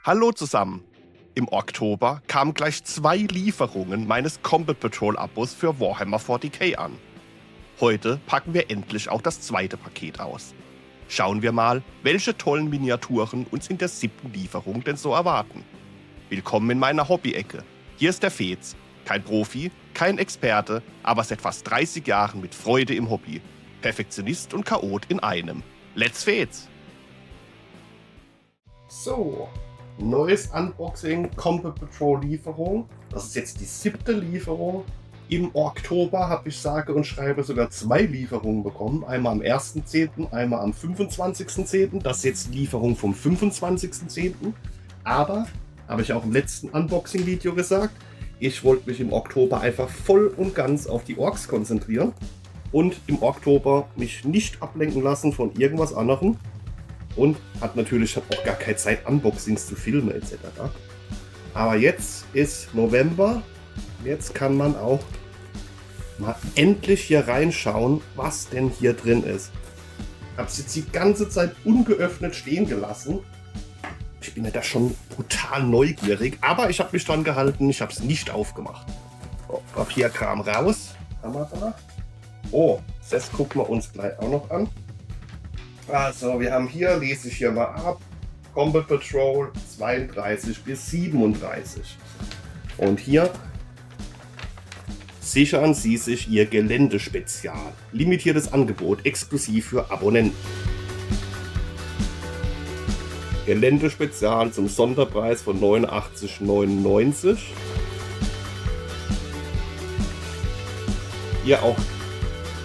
Hallo zusammen! Im Oktober kamen gleich 2 Lieferungen meines Combat Patrol Abos für Warhammer 40k an. Heute packen wir endlich auch das zweite Paket aus. Schauen wir mal, welche tollen Miniaturen uns in der 7. Lieferung denn so erwarten. Willkommen in meiner Hobby-Ecke. Hier ist der Fez. Kein Profi, kein Experte, aber seit fast 30 Jahren mit Freude im Hobby. Perfektionist und Chaot in einem. Let's Fez! So, neues Unboxing, Combat Patrol Lieferung. Das ist jetzt die 7. Lieferung. Im Oktober habe ich sage und schreibe sogar 2 Lieferungen bekommen. Einmal am 1.10., einmal am 25.10. Das ist jetzt die Lieferung vom 25.10. Aber, habe ich auch im letzten Unboxing-Video gesagt, ich wollte mich im Oktober einfach voll und ganz auf die Orks konzentrieren und im Oktober mich nicht ablenken lassen von irgendwas anderem. Und hat natürlich auch gar keine Zeit, Unboxings zu filmen etc. Aber jetzt ist November, jetzt kann man auch mal endlich hier reinschauen, was denn hier drin ist. Ich habe es jetzt die ganze Zeit ungeöffnet stehen gelassen. Ich bin ja da schon brutal neugierig, aber ich habe mich dran gehalten, ich habe es nicht aufgemacht. So, Papierkram raus. Kamera. Oh, das gucken wir uns gleich auch noch an. Also, wir haben hier, lese ich hier mal ab, Combat Patrol 32 bis 37. Und hier sichern Sie sich Ihr Geländespezial. Limitiertes Angebot, exklusiv für Abonnenten. Geländespezial zum Sonderpreis von 89,99. Hier auch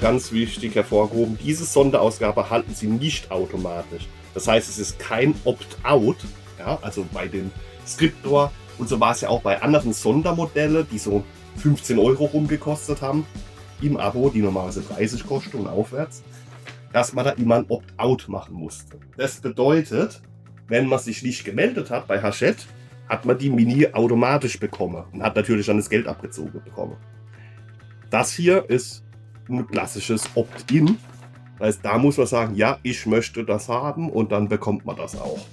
ganz wichtig hervorgehoben, diese Sonderausgabe erhalten Sie nicht automatisch. Das heißt, es ist kein Opt-out, ja, also bei dem Scriptor, und so war es ja auch bei anderen Sondermodellen, die so 15 Euro rumgekostet haben, im Abo, die normalerweise 30 kosten und aufwärts, dass man da immer ein Opt-out machen musste. Das bedeutet, wenn man sich nicht gemeldet hat bei Hachette, hat man die Mini automatisch bekommen und hat natürlich dann das Geld abgezogen bekommen. Das hier ist ein klassisches Opt-in. Das heißt, da muss man sagen, ja, ich möchte das haben und dann bekommt man das auch.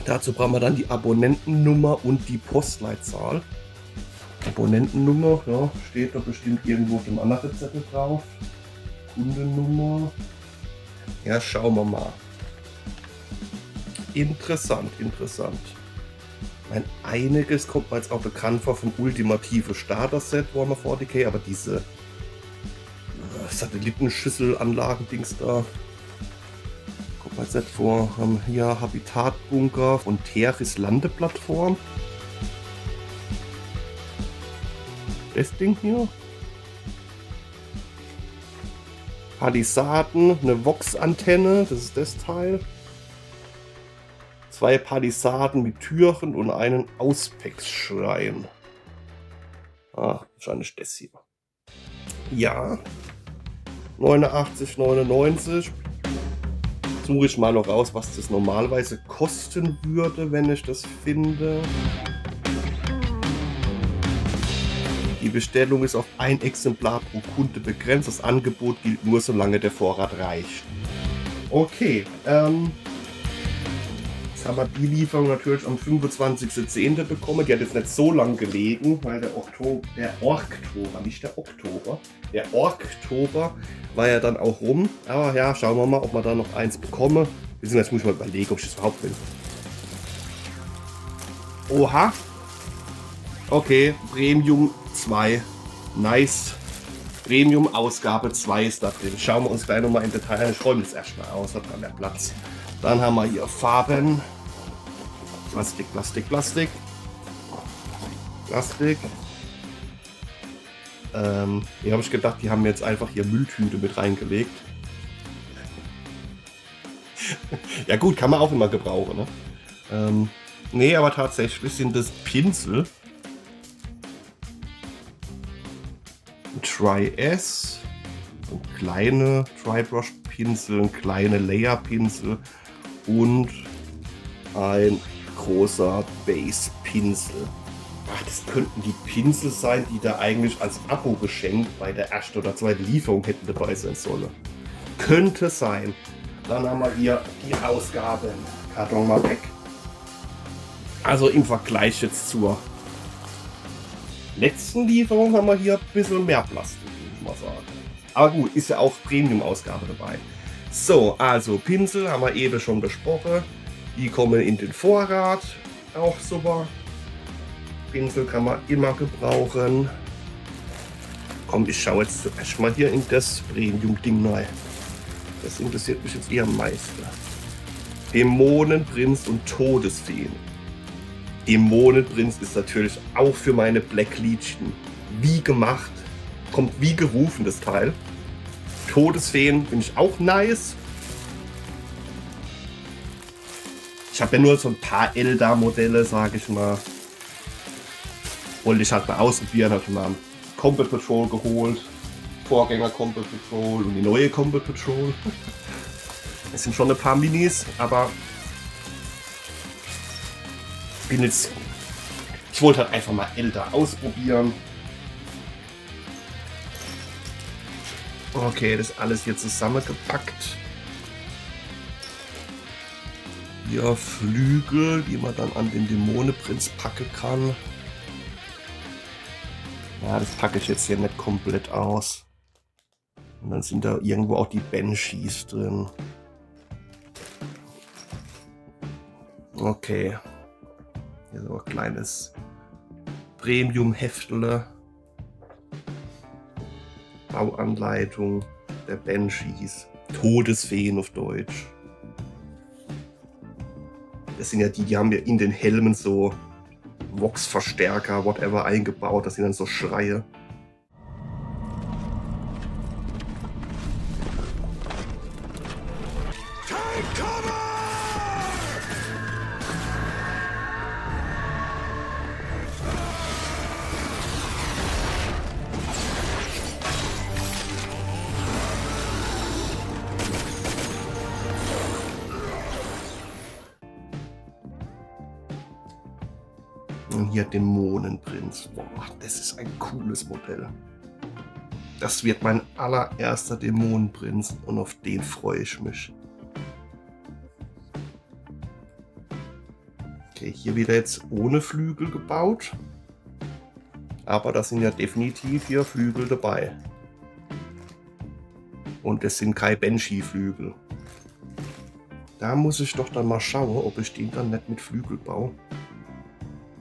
Dazu brauchen wir dann die Abonnentennummer und die Postleitzahl. Abonnentennummer, ja, steht da bestimmt irgendwo auf dem anderen Zettel drauf. Kundennummer. Ja, schauen wir mal. Interessant, interessant. Einiges kommt mir jetzt auch bekannt vor vom ultimative Starter-Set Warhammer 40k, aber diese Satellitenschüsselanlagen-Dings da kommt mir jetzt nicht vor. Haben hier Habitatbunker von Teris Landeplattform. Das Ding hier. Palisaden, eine Vox-Antenne, das ist das Teil. 2 Palisaden mit Türen und einen Auspex-Schrein. Ah, wahrscheinlich das hier. Ja. 89,99. Suche ich mal noch raus, was das normalerweise kosten würde, wenn ich das finde. Die Bestellung ist auf ein Exemplar pro Kunde begrenzt. Das Angebot gilt nur, solange der Vorrat reicht. Okay, jetzt haben wir die Lieferung natürlich am 25.10. bekommen. Die hat jetzt nicht so lang gelegen, weil der Oktober, nicht der Oktober, der Orktober war ja dann auch rum. Aber ja, schauen wir mal, ob wir da noch eins bekommen. Jetzt muss ich mal überlegen, ob ich das überhaupt will. Oha. Okay, Premium 2. Nice. Premium Ausgabe 2 ist da drin. Schauen wir uns gleich nochmal im Detail an. Ich räume das erstmal aus, hat man mehr Platz. Dann haben wir hier Farben. Plastik, Plastik, Plastik. Plastik. Hier habe ich gedacht, die haben jetzt einfach hier Mülltüte mit reingelegt. Ja gut, kann man auch immer gebrauchen, ne? Nee, aber tatsächlich sind das Pinsel. Tri-S. Kleine Tri-Brush-Pinsel, kleine Layer-Pinsel und ein großer Base-Pinsel. Ach, das könnten die Pinsel sein, die da eigentlich als Abo-Geschenk bei der ersten oder zweiten Lieferung hätten dabei sein sollen. Könnte sein. Dann haben wir hier die Ausgaben. Karton mal weg. Also im Vergleich jetzt zur letzten Lieferung haben wir hier ein bisschen mehr Plastik, muss ich mal sagen. Aber gut, ist ja auch Premium-Ausgabe dabei. So, also Pinsel haben wir eben schon besprochen. Die kommen in den Vorrat, auch super. Pinsel kann man immer gebrauchen. Komm, ich schaue jetzt zuerst mal hier in das Premium-Ding rein. Das interessiert mich jetzt eher am meisten. Dämonenprinz und Todesfeen. Dämonenprinz ist natürlich auch für meine Black Legion wie gemacht. Kommt wie gerufen, das Teil. Todesfeen finde ich auch nice. Ich habe ja nur so ein paar Eldar-Modelle, sage ich mal. Wollte ich halt mal ausprobieren, habe mal Combat Patrol geholt. Vorgänger Combat Patrol und die neue Combat Patrol. Es sind schon ein paar Minis, aber ich wollte halt einfach mal Eldar ausprobieren. Okay, das alles hier zusammengepackt. Hier Flügel, die man dann an den Dämonenprinz packen kann. Ja, das packe ich jetzt hier nicht komplett aus. Und dann sind da irgendwo auch die Banshees drin. Okay. Hier so ein kleines Premium-Heftle. Bauanleitung der Banshees. Todesfeen auf Deutsch. Das sind ja die haben ja in den Helmen so Vox-Verstärker, whatever, eingebaut. Das sind dann so Schreie. Und hier Dämonenprinz. Boah, das ist ein cooles Modell. Das wird mein allererster Dämonenprinz und auf den freue ich mich. Okay, hier wieder jetzt ohne Flügel gebaut. Aber da sind ja definitiv hier Flügel dabei. Und es sind keine Banshee-Flügel. Da muss ich doch dann mal schauen, ob ich den dann nicht mit Flügel baue.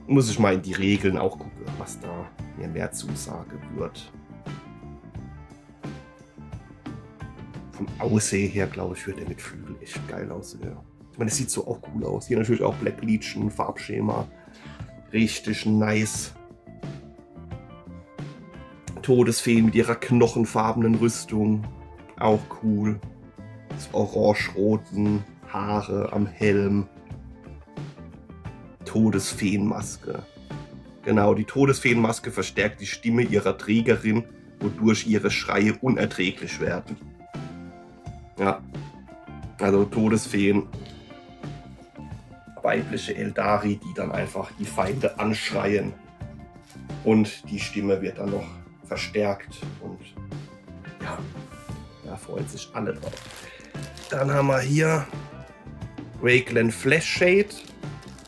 Muss ich mal in die Regeln auch gucken, was da mir mehr Zusage wird. Vom Aussehen her, glaube ich, wird der mit Flügel echt geil aussehen. Ich meine, das sieht so auch cool aus. Hier natürlich auch Black Legion, Farbschema. Richtig nice. Todesfeen mit ihrer knochenfarbenen Rüstung. Auch cool. Das orange-roten Haare am Helm. Todesfeenmaske. Genau, die Todesfeenmaske verstärkt die Stimme ihrer Trägerin, wodurch ihre Schreie unerträglich werden. Ja, also Todesfeen, weibliche Eldari, die dann einfach die Feinde anschreien und die Stimme wird dann noch verstärkt und ja, da freuen sich alle drauf. Dann haben wir hier Raglan Flash Shade.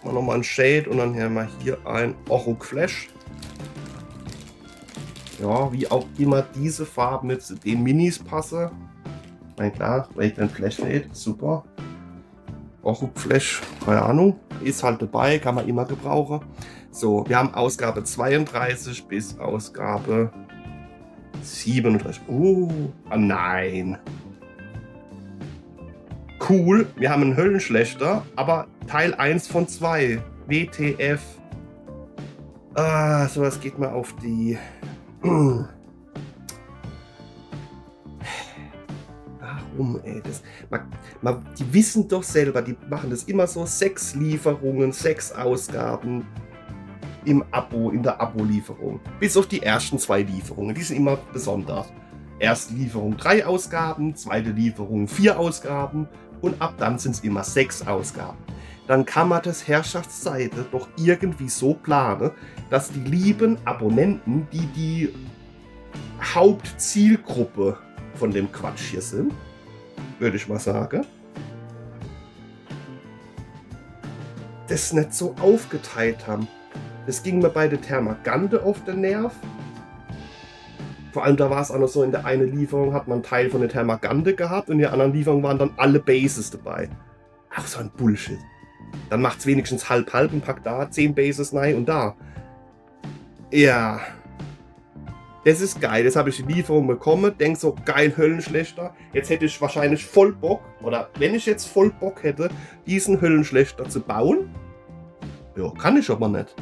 Nochmal ein Shade und dann haben wir hier ein Orruk Flash. Ja, wie auch immer diese Farben mit den Minis passen. Na klar, Raglan Flash Shade, super. Orruk Flash, keine Ahnung, ist halt dabei, kann man immer gebrauchen. So, wir haben Ausgabe 32 bis Ausgabe 37. Nein. Cool, wir haben einen Höllenschlechter, aber Teil 1 von 2. WTF. Sowas geht mir auf die... Warum, ey? Die wissen doch selber, die machen das immer so. 6 Lieferungen, 6 Ausgaben im Abo, in der Abo-Lieferung. Bis auf die ersten 2 Lieferungen, die sind immer besonders. Erste Lieferung 3 Ausgaben, zweite Lieferung 4 Ausgaben und ab dann sind es immer 6 Ausgaben. Dann kann man das Herrschaftsseite doch irgendwie so planen, dass die lieben Abonnenten, die die Hauptzielgruppe von dem Quatsch hier sind, würde ich mal sagen, das nicht so aufgeteilt haben. Das ging mir bei der Thermagante auf den Nerv. Vor allem da war es auch noch so, in der einen Lieferung hat man einen Teil von der Thermagante gehabt und in der anderen Lieferung waren dann alle Bases dabei. Ach, so ein Bullshit. Dann macht's wenigstens halb-halb und packt da 10 Bases rein und da. Ja. Das ist geil. Jetzt habe ich die Lieferung bekommen. Denk so, geil, Höllenschlechter. Jetzt hätte ich wahrscheinlich voll Bock, oder wenn ich jetzt voll Bock hätte, diesen Höllenschlechter zu bauen. Ja, kann ich aber nicht.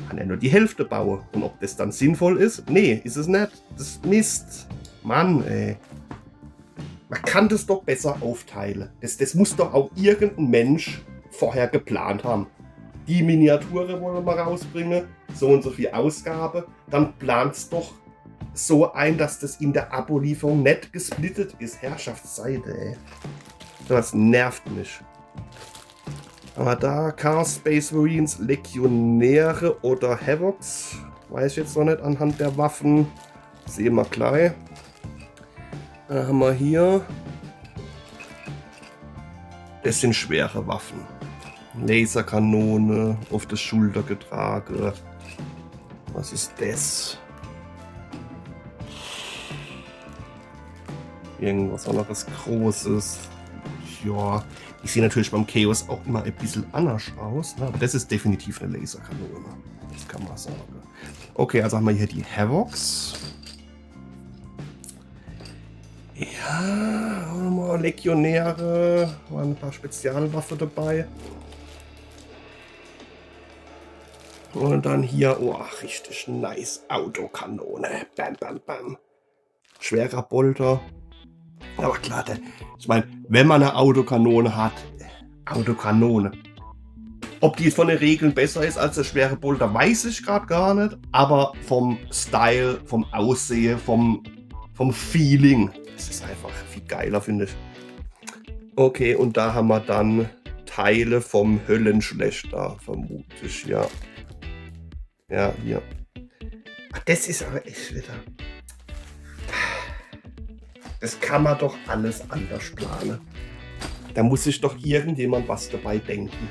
Kann ja nur die Hälfte bauen. Und ob das dann sinnvoll ist? Nee, ist es nicht. Das ist Mist. Mann, ey. Man kann das doch besser aufteilen. Das muss doch auch irgendein Mensch vorher geplant haben. Die Miniature wollen wir rausbringen, so und so viel Ausgabe. Dann plant es doch so ein, dass das in der Abo-Lieferung nicht gesplittet ist. Herrschaftsseite, ey. Das nervt mich. Aber da Chaos Space Marines, Legionäre oder Havocs, weiß ich jetzt noch nicht anhand der Waffen. Sehen wir gleich. Dann haben wir hier. Das sind schwere Waffen. Laserkanone auf das Schultergetrage. Was ist das? Irgendwas anderes Großes. Ja, ich sehe natürlich beim Chaos auch immer ein bisschen anders aus. Ne? Aber das ist definitiv eine Laserkanone. Das kann man sagen. Okay, also haben wir hier die Havocs. Ja, nochmal Legionäre. Waren ein paar Spezialwaffen dabei. Und dann hier, oh, richtig nice. Autokanone. Bam, bam, bam. Schwerer Bolter. Aber klar, ich meine, wenn man eine Autokanone hat, Autokanone. Ob die von den Regeln besser ist als der schwere Bolter, weiß ich gerade gar nicht. Aber vom Style, vom Aussehen, vom Feeling, das ist einfach viel geiler, finde ich. Okay, und da haben wir dann Teile vom Höllenschlechter, vermute ich, ja. Ja, hier. Ach, das ist aber echt wieder... Das kann man doch alles anders planen. Da muss sich doch irgendjemand was dabei denken.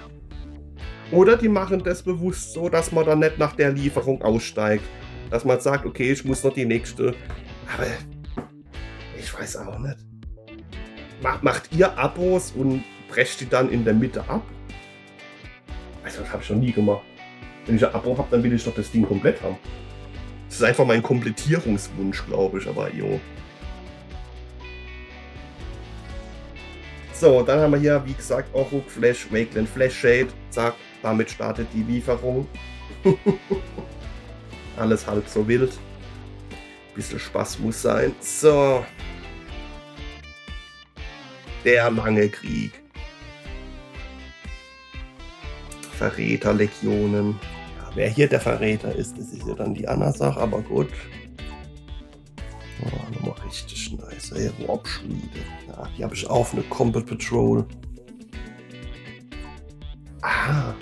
Oder die machen das bewusst so, dass man dann nicht nach der Lieferung aussteigt. Dass man sagt, okay, ich muss noch die nächste. Aber ich weiß auch nicht. Macht ihr Abos und brecht die dann in der Mitte ab? Also das habe ich noch nie gemacht. Wenn ich ein Abo habe, dann will ich doch das Ding komplett haben. Das ist einfach mein Komplettierungswunsch, glaube ich, aber jo. So, dann haben wir hier, wie gesagt, Orruk, Flash, Wakeland, Flash Shade. Zack, damit startet die Lieferung. Alles halb so wild. Bisschen Spaß muss sein. So. Der lange Krieg. Verräterlegionen. Ja, wer hier der Verräter ist, das ist ja dann die andere Sache, aber gut. Oh, nochmal richtig nice. Ey, Warp-Schmiede. Ja, die habe ich auf eine Combat Patrol. Ah.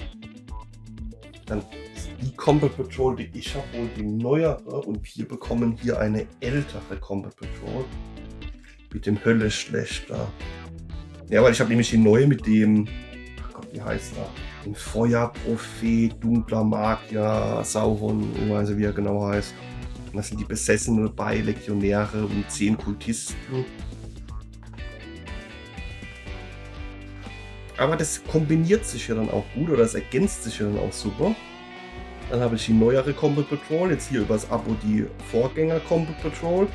Dann ist die Combat Patrol, die ich habe, wohl die neuere. Und wir bekommen hier eine ältere Combat Patrol. Mit dem Höllenschlechter. Ja, weil ich habe nämlich die neue mit dem... Ach Gott, wie heißt er? Ein Feuerprophet, dunkler Magier, Sauron, ich weiß nicht, wie er genau heißt. Und das sind die Besessenen dabei, Legionäre und 10 Kultisten. Aber das kombiniert sich ja dann auch gut, oder das ergänzt sich ja dann auch super. Dann habe ich die neuere Combat Patrol, jetzt hier übers Abo die Vorgänger Combat Patrol.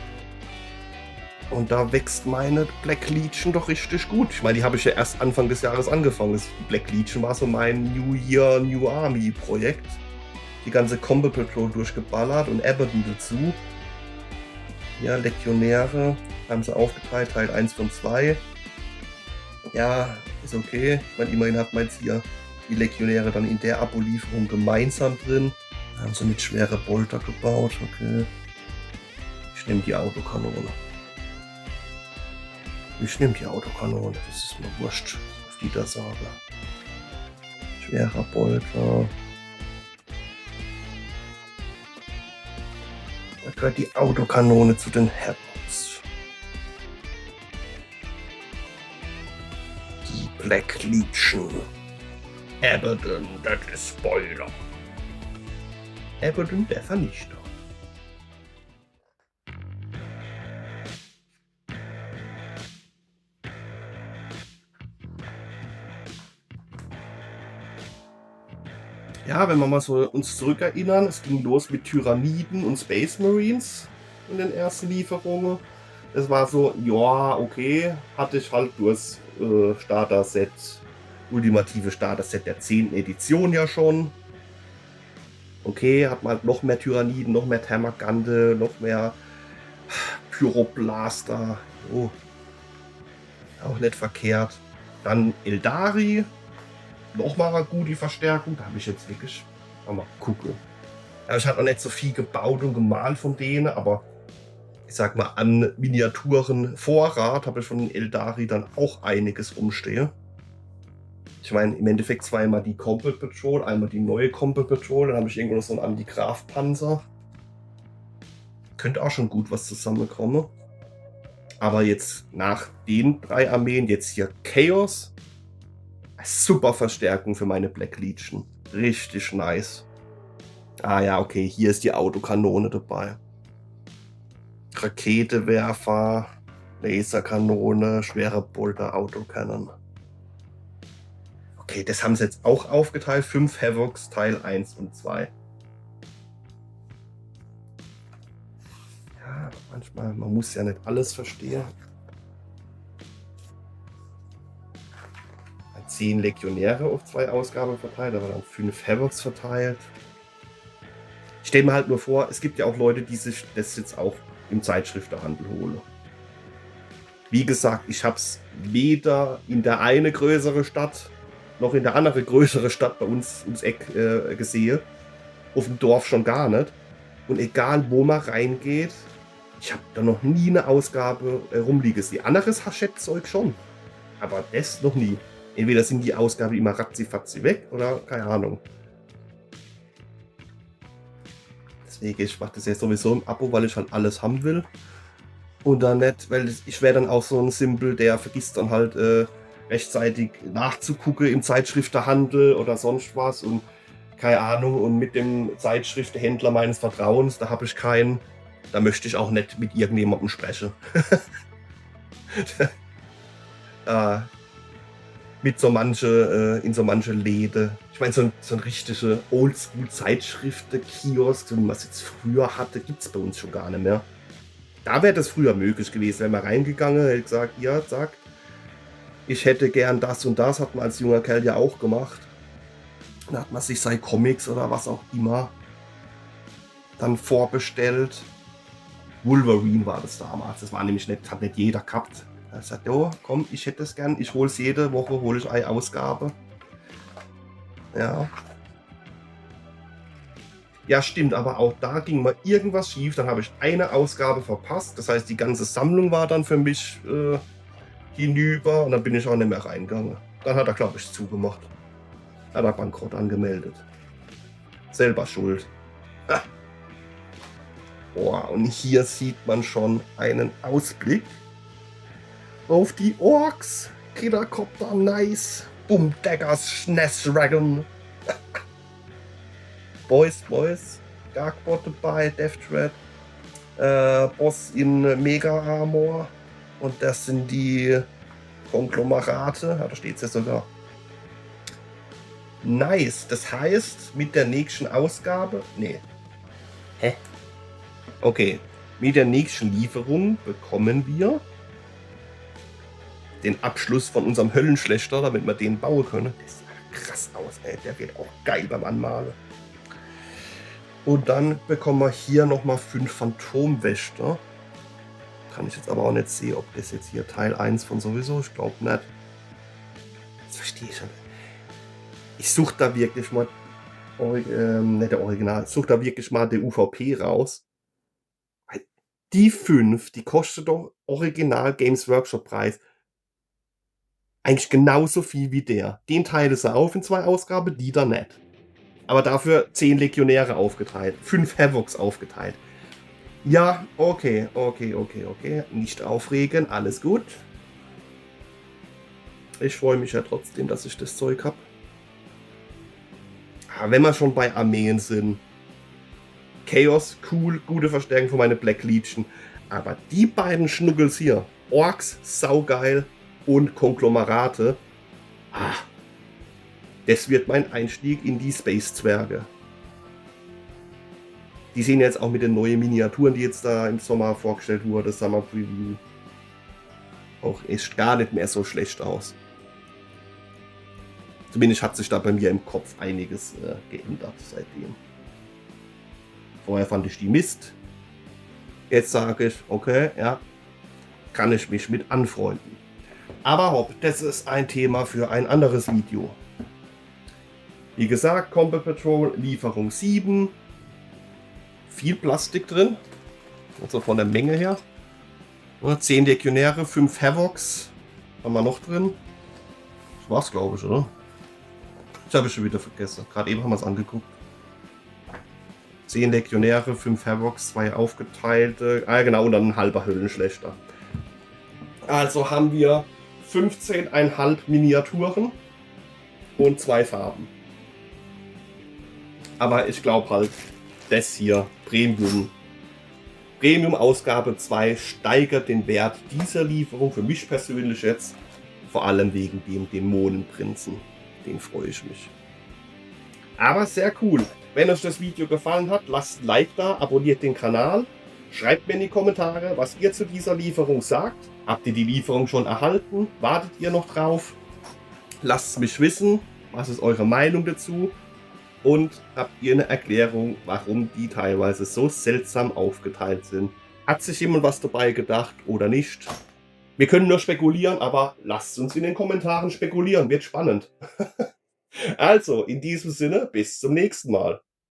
Und da wächst meine Black Legion doch richtig gut. Ich meine, die habe ich ja erst Anfang des Jahres angefangen. Das Black Legion war so mein New Year, New Army Projekt. Die ganze Combat Patrol durchgeballert und Abaddon dazu. Ja, Legionäre haben sie aufgeteilt, Teil 1 von 2. Ja, ist okay. Ich meine, immerhin hat man jetzt hier die Legionäre dann in der Abo-Lieferung gemeinsam drin. Da haben sie mit schwerer Bolter gebaut, okay. Ich nehme die Autokanone. Ich nehme die Autokanone, das ist mir wurscht, auf die da sage. Schwerer Bolter. Da gehört die Autokanone zu den Havocs. Die Black Legion. Abaddon, das ist Spoiler. Abaddon, der Vernichter. Ja, wenn wir mal so uns zurückerinnern, es ging los mit Tyranniden und Space Marines in den ersten Lieferungen. Es war so, ja, okay, hatte ich halt durchs Starter-Set, ultimative Starter-Set der 10. Edition ja schon. Okay, hat man halt noch mehr Tyranniden, noch mehr Termagante, noch mehr Pyroblaster. Oh, auch nicht verkehrt. Dann Eldari. Nochmal gut die Verstärkung. Da habe ich jetzt wirklich. Mal gucken. Ja, ich hatte noch nicht so viel gebaut und gemalt von denen, aber ich sag mal, an Miniaturen Vorrat habe ich von den Eldari dann auch einiges rumstehen. Ich meine, im Endeffekt zweimal die Combat Patrol, einmal die neue Combat Patrol, dann habe ich irgendwo noch so einen Anti-Graf-Panzer. Könnte auch schon gut was zusammenkommen. Aber jetzt nach den 3 Armeen, jetzt hier Chaos. Super Verstärkung für meine Black Legion. Richtig nice. Ah ja, okay, hier ist die Autokanone dabei. Raketewerfer, Laserkanone, schwere Bolter, Autocannon. Okay, das haben sie jetzt auch aufgeteilt. 5 Havocs, Teil 1 und 2. Ja, manchmal, man muss ja nicht alles verstehen. 10 Legionäre auf 2 Ausgaben verteilt, aber dann 5 Havocs verteilt. Ich stelle mir halt nur vor, es gibt ja auch Leute, die sich das jetzt auch im Zeitschriftenhandel holen. Wie gesagt, ich habe es weder in der eine größere Stadt noch in der andere größere Stadt bei uns ums Eck gesehen. Auf dem Dorf schon gar nicht. Und egal wo man reingeht, ich habe da noch nie eine Ausgabe rumliegen sehen. Anderes Hachette-Zeug schon. Aber das noch nie. Entweder sind die Ausgaben immer ratzi-fatzi weg oder keine Ahnung. Deswegen, ich mache das jetzt sowieso im Abo, weil ich halt alles haben will. Und dann nicht, weil ich wäre dann auch so ein Simpel, der vergisst dann halt rechtzeitig nachzugucken im Zeitschriftenhandel oder sonst was. Und keine Ahnung, und mit dem Zeitschriftenhändler meines Vertrauens, da habe ich keinen. Da möchte ich auch nicht mit irgendjemandem sprechen. Mit so manche, in so manche Läden. Ich meine, so ein richtiger Oldschool-Zeitschriften-Kiosk, so wie man es jetzt früher hatte, gibt es bei uns schon gar nicht mehr. Da wäre das früher möglich gewesen, wenn man reingegangen hätte gesagt, ja, sagt, ich hätte gern das und das, hat man als junger Kerl ja auch gemacht. Dann hat man sich seine Comics oder was auch immer dann vorbestellt. Wolverine war das damals, das war nämlich nicht, hat nicht jeder gehabt. Er sagt, jo, komm, ich hätte es gern, ich hole es jede Woche, hole ich eine Ausgabe. Ja. Ja, stimmt, aber auch da ging mal irgendwas schief, dann habe ich eine Ausgabe verpasst. Das heißt, die ganze Sammlung war dann für mich hinüber und dann bin ich auch nicht mehr reingegangen. Dann hat er, glaube ich, zugemacht. Hat er Bankrott angemeldet. Selber schuld. Ha. Boah, und hier sieht man schon einen Ausblick auf die Orks. Killercopter, nice. Boomdaggers, Snazragon. Boys. Darkbot dabei, Death Threat. Boss in Mega Armor. Und das sind die Konglomerate. Ja, da steht es ja sogar. Nice. Das heißt, mit der nächsten Ausgabe. Nee. Hä? Okay. Mit der nächsten Lieferung bekommen wir den Abschluss von unserem Höllenschlechter, damit wir den bauen können. Das sieht krass aus, ey. Der wird auch geil beim Anmalen. Und dann bekommen wir hier nochmal 5 Phantomwächter. Kann ich jetzt aber auch nicht sehen, ob das jetzt hier Teil 1 von sowieso, ich glaube nicht. Das verstehe ich schon. Ich suche da wirklich mal, nicht der Original, ich suche da wirklich mal der UVP raus. Die 5, die kostet doch Original Games Workshop Preis. Eigentlich genauso viel wie der. Den teilen sie auf in 2 Ausgaben, die da nicht. Aber dafür 10 Legionäre aufgeteilt, 5 Havocs aufgeteilt. Ja, okay. Nicht aufregen, alles gut. Ich freue mich ja trotzdem, dass ich das Zeug habe. wenn wir schon bei Armeen sind, Chaos, cool, gute Verstärkung für meine Black Legion. Aber die beiden Schnuggels hier, Orks, saugeil und Konglomerate, das wird mein Einstieg in die Space-Zwerge. Die sehen jetzt auch mit den neuen Miniaturen, die jetzt da im Sommer vorgestellt wurde, Summer Preview, auch echt gar nicht mehr so schlecht aus. Zumindest hat sich da bei mir im Kopf einiges geändert seitdem. Vorher fand ich die Mist. Jetzt sage ich, okay, ja, kann ich mich mit anfreunden. Aber hopp, das ist ein Thema für ein anderes Video. Wie gesagt, Combat Patrol Lieferung 7. Viel Plastik drin, also von der Menge her. 10 Legionäre, 5 Havocs haben wir noch drin. Das war's, glaube ich, oder? Das habe ich schon wieder vergessen. Gerade eben haben wir es angeguckt. 10 Legionäre, 5 Havocs, 2 aufgeteilte. Genau, und dann ein halber Höllenschlechter. Also haben wir 15,5 Miniaturen und 2 Farben. Aber ich glaube halt, das hier, Premium Ausgabe 2, steigert den Wert dieser Lieferung für mich persönlich jetzt. Vor allem wegen dem Dämonenprinzen. Den freue ich mich. Aber sehr cool. Wenn euch das Video gefallen hat, lasst ein Like da, abonniert den Kanal. Schreibt mir in die Kommentare, was ihr zu dieser Lieferung sagt. Habt ihr die Lieferung schon erhalten? Wartet ihr noch drauf? Lasst es mich wissen. Was ist eure Meinung dazu? Und habt ihr eine Erklärung, warum die teilweise so seltsam aufgeteilt sind? Hat sich jemand was dabei gedacht oder nicht? Wir können nur spekulieren, aber lasst uns in den Kommentaren spekulieren. Wird spannend. Also, in diesem Sinne, bis zum nächsten Mal.